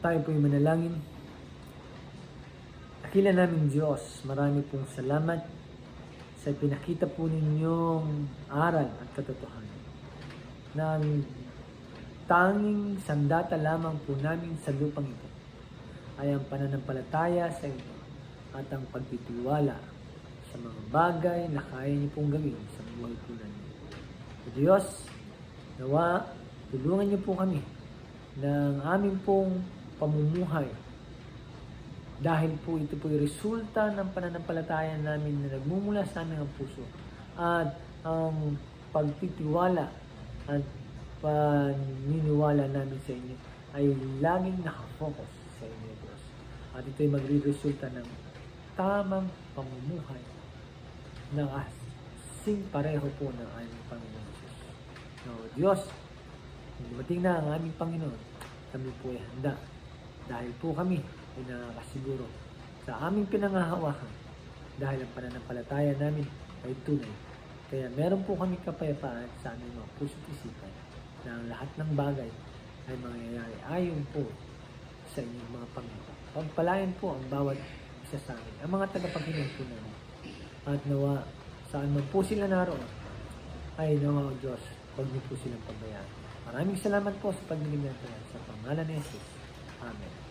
Tayo po'y manalangin. Dakila namin Diyos, marami pong salamat sa pinakita po ninyong aral at katotohanan na ang tanging sandata lamang po namin sa lupang ito ay ang pananampalataya sa inyo at ang pagtitiwala sa mga bagay na kaya niyo pong gawin sa buhay po namin. O Diyos, nawa, tulungan niyo po kami ng aming pong pamumuhay dahil po ito po ay resulta ng pananampalataya namin na nagmumula sa aming puso at ang pagtitiwala at paniniwala namin sa inyo ay laging nakafocus sa inyo, Diyos. At ito ay magre-resulta ng tamang pamumuhay na kasing pareho po ng aming Panginoon Jesus. So, Diyos, kung dumating na ang aming Panginoon, kami po ay handa dahil po kami ay nakakasiguro sa aming pinangahawakan dahil ang pananampalataya namin ay tunay. Kaya meron po kami kapayapaan sa aming mga puso't isipan na ang lahat ng bagay ay mangyayari ayon po sa inyong mga Panginoon. Pagpalain po ang bawat isa sa amin, ang mga tagapagkinig po namin. At nawa, saan man po sila naroon, ay nawa o Diyos, huwag niyo po silang pagbayaan. Maraming salamat po sa pagdinig natin sa pangalan ni Jesus. Amen.